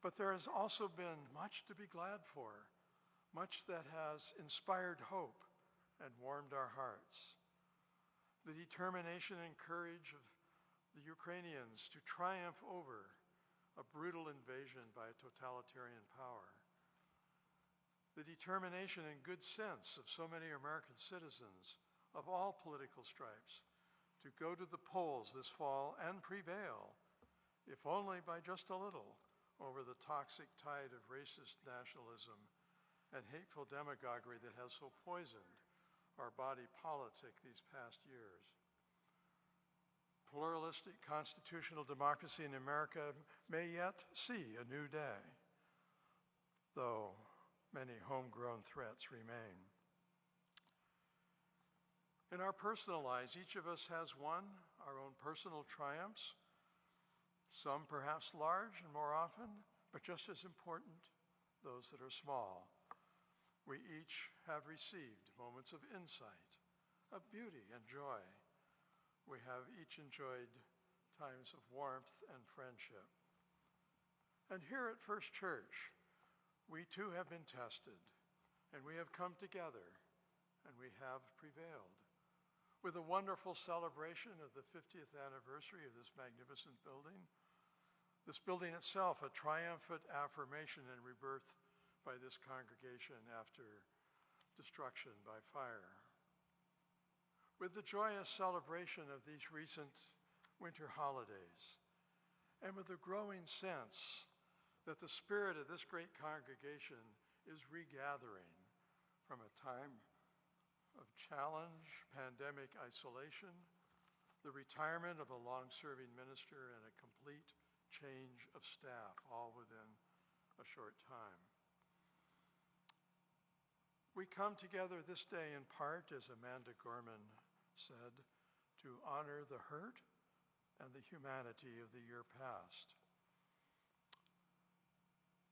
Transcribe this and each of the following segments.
But there has also been much to be glad for, much that has inspired hope and warmed our hearts. The determination and courage of the Ukrainians to triumph over a brutal invasion by a totalitarian power. The determination and good sense of so many American citizens of all political stripes to go to the polls this fall and prevail, if only by just a little, over the toxic tide of racist nationalism and hateful demagoguery that has so poisoned our body politic these past years. Pluralistic constitutional democracy in America may yet see a new day, though many homegrown threats remain. In our personal lives, each of us has won our own personal triumphs, some perhaps large and more often, but just as important, those that are small. We each have received moments of insight, of beauty and joy. We have each enjoyed times of warmth and friendship. And here at First Church, we too have been tested, and we have come together, and we have prevailed. With a wonderful celebration of the 50th anniversary of this magnificent building, this building itself a triumphant affirmation and rebirth by this congregation after destruction by fire. With the joyous celebration of these recent winter holidays, and with a growing sense that the spirit of this great congregation is regathering from a time of challenge, pandemic isolation, the retirement of a long-serving minister, and a complete change of staff, all within a short time. We come together this day in part, as Amanda Gorman said, to honor the hurt and the humanity of the year past.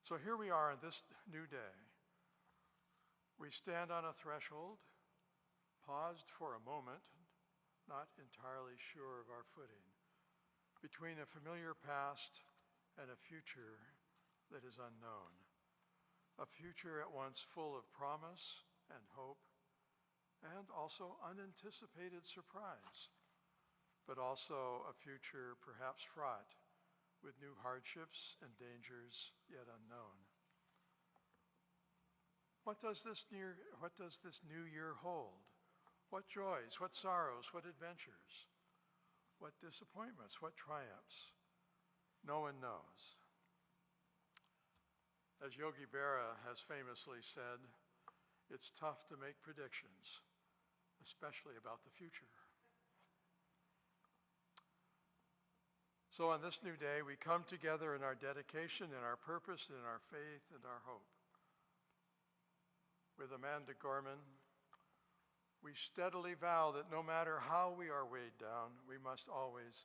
So here we are on this new day. We stand on a threshold, paused for a moment, not entirely sure of our footing, between a familiar past and a future that is unknown. A future at once full of promise and hope, and also unanticipated surprise, but also a future perhaps fraught with new hardships and dangers yet unknown. What does this new year hold? What joys, what sorrows, what adventures, what disappointments, what triumphs? No one knows. As Yogi Berra has famously said, it's tough to make predictions, especially about the future. So on this new day, we come together in our dedication, in our purpose, in our faith, and our hope. With Amanda Gorman, we steadily vow that no matter how we are weighed down, we must always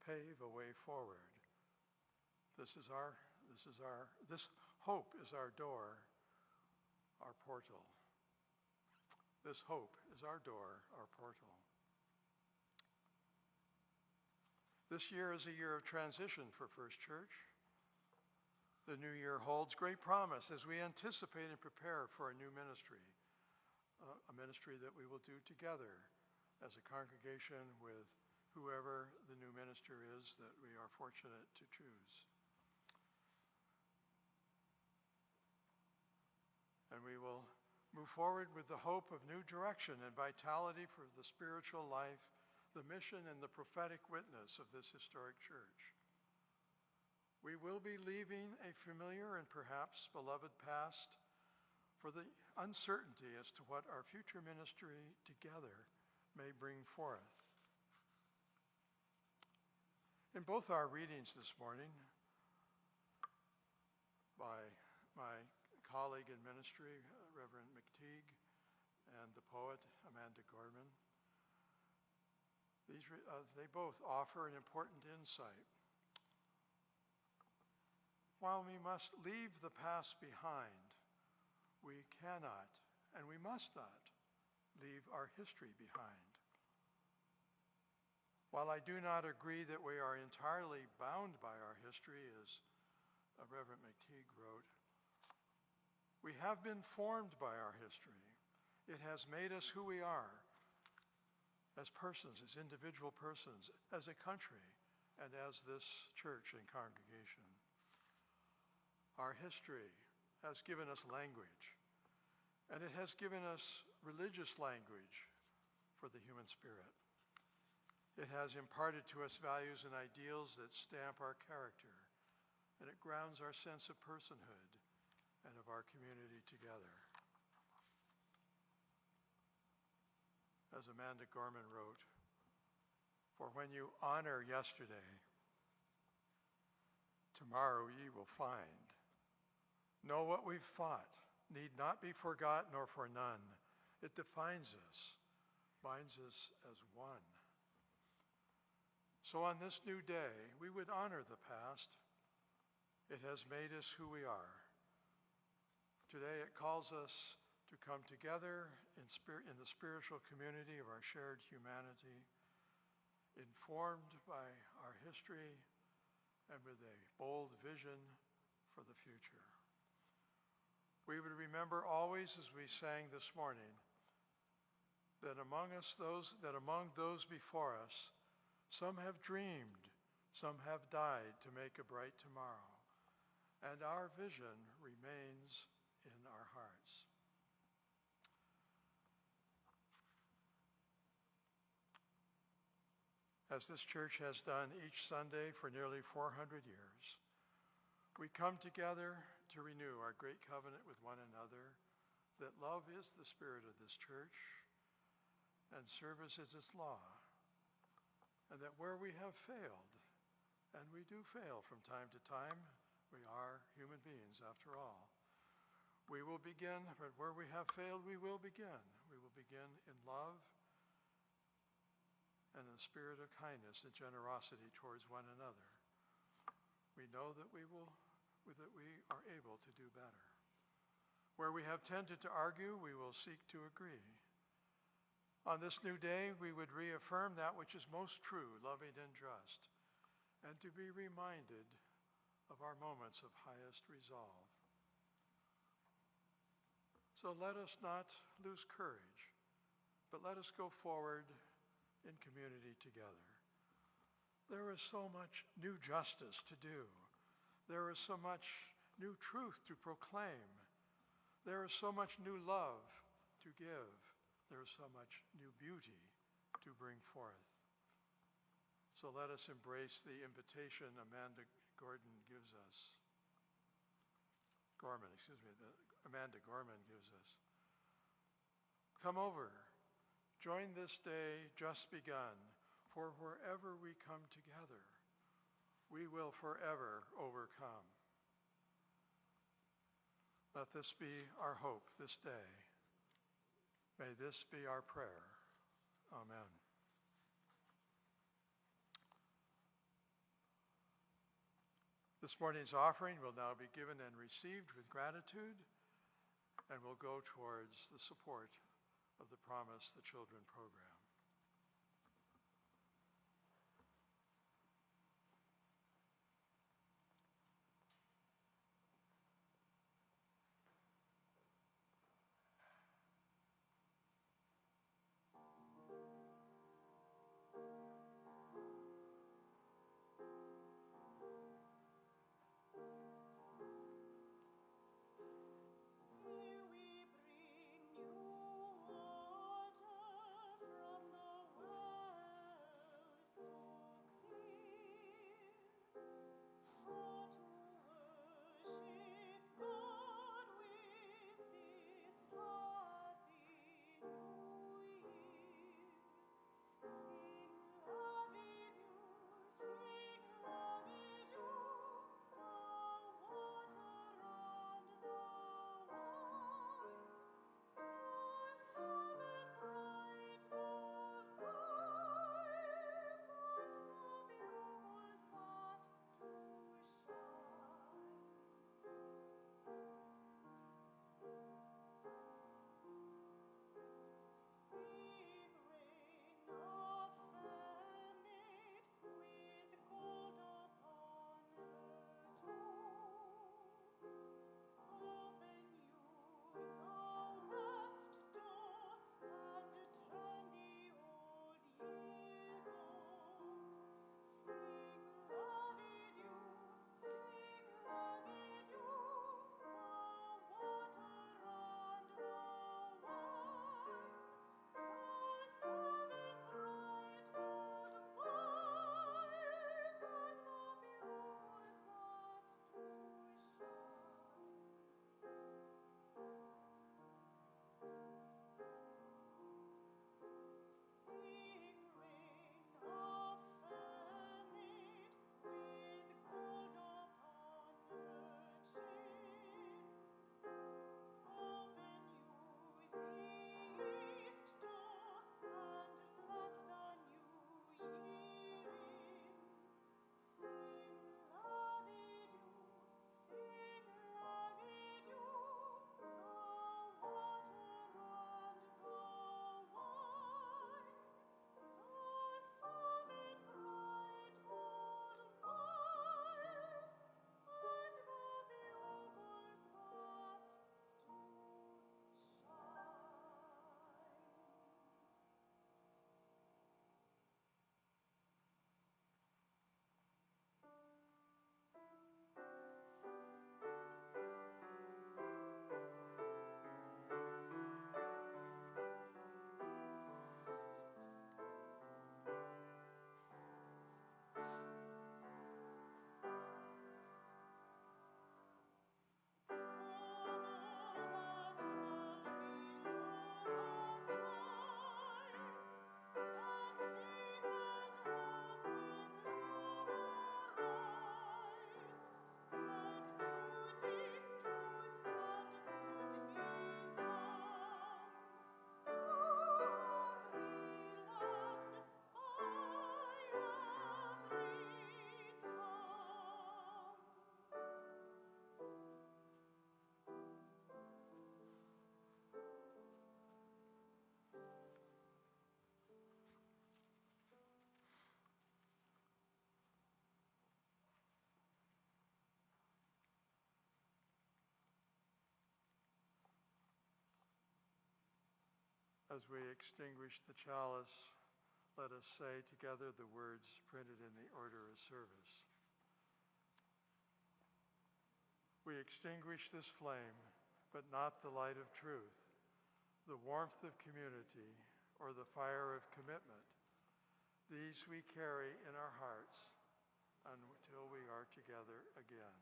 pave a way forward. This hope is our door, our portal. This hope is our door, our portal. This year is a year of transition for First Church. The new year holds great promise as we anticipate and prepare for a new ministry, a ministry that we will do together as a congregation with whoever the new minister is that we are fortunate to choose. And we will move forward with the hope of new direction and vitality for the spiritual life, the mission, and the prophetic witness of this historic church. We will be leaving a familiar and perhaps beloved past for the uncertainty as to what our future ministry together may bring forth. In both our readings this morning by my colleague in ministry, Reverend McTeague, and the poet, Amanda Gorman, they both offer an important insight. While we must leave the past behind, we cannot and we must not leave our history behind. While I do not agree that we are entirely bound by our history, as Reverend McTeague wrote, "We have been formed by our history. It has made us who we are as persons, as individual persons, as a country, and as this church and congregation. Our history has given us language, and it has given us religious language for the human spirit. It has imparted to us values and ideals that stamp our character, and it grounds our sense of personhood and of our community together." As Amanda Gorman wrote, "For when you honor yesterday, tomorrow ye will find. Know what we've fought need not be forgot nor for none. It defines us, binds us as one." So on this new day, we would honor the past. It has made us who we are. Today it calls us to come together in the spiritual community of our shared humanity, informed by our history and with a bold vision for the future. We would remember always, as we sang this morning, that among those before us, some have dreamed, some have died to make a bright tomorrow, and our vision remains in our hearts. As this church has done each Sunday for nearly 400 years, we come together to renew our great covenant with one another, that love is the spirit of this church, and service is its law, and that where we have failed, and we do fail from time to time, we are human beings after all, we will begin, but where we have failed, we will begin. We will begin in love and in the spirit of kindness and generosity towards one another. We know that we are able to do better. Where we have tended to argue, we will seek to agree. On this new day, we would reaffirm that which is most true, loving, and just, and to be reminded of our moments of highest resolve. So let us not lose courage, but let us go forward in community together. There is so much new justice to do. There is so much new truth to proclaim. There is so much new love to give. There is so much new beauty to bring forth. So let us embrace the invitation Amanda Gorman gives us. Come over, join this day just begun, for wherever we come together, we will forever overcome. Let this be our hope this day. May this be our prayer. Amen. This morning's offering will now be given and received with gratitude, and will go towards the support of the Promise the Children program. Here we bring you water from As we extinguish the chalice, let us say together the words printed in the order of service. We extinguish this flame, but not the light of truth, the warmth of community, or the fire of commitment. These we carry in our hearts until we are together again.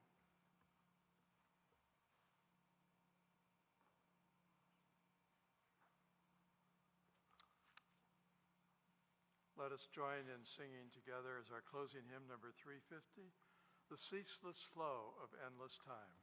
Let us join in singing together as our closing hymn, number 350, The Ceaseless Flow of Endless Time.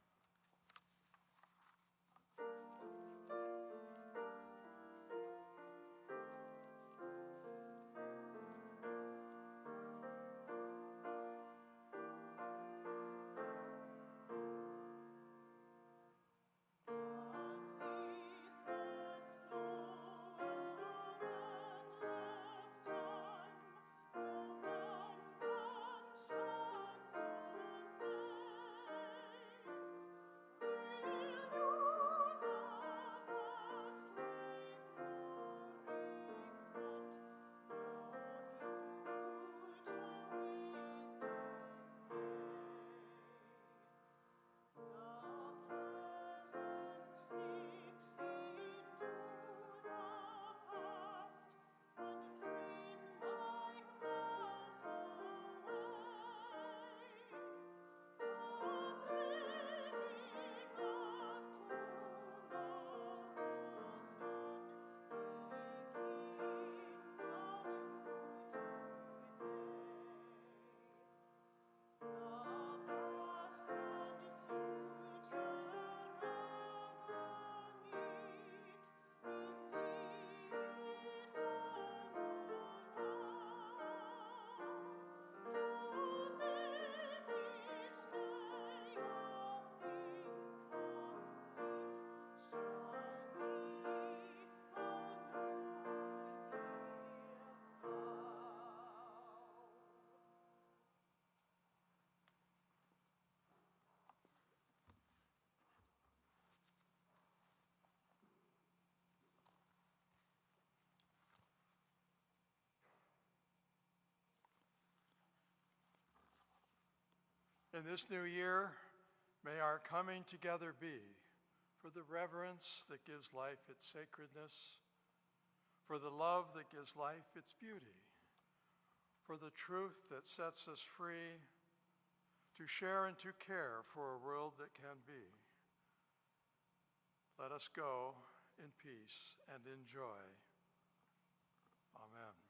In this new year, may our coming together be for the reverence that gives life its sacredness, for the love that gives life its beauty, for the truth that sets us free, to share and to care for a world that can be. Let us go in peace and in joy. Amen.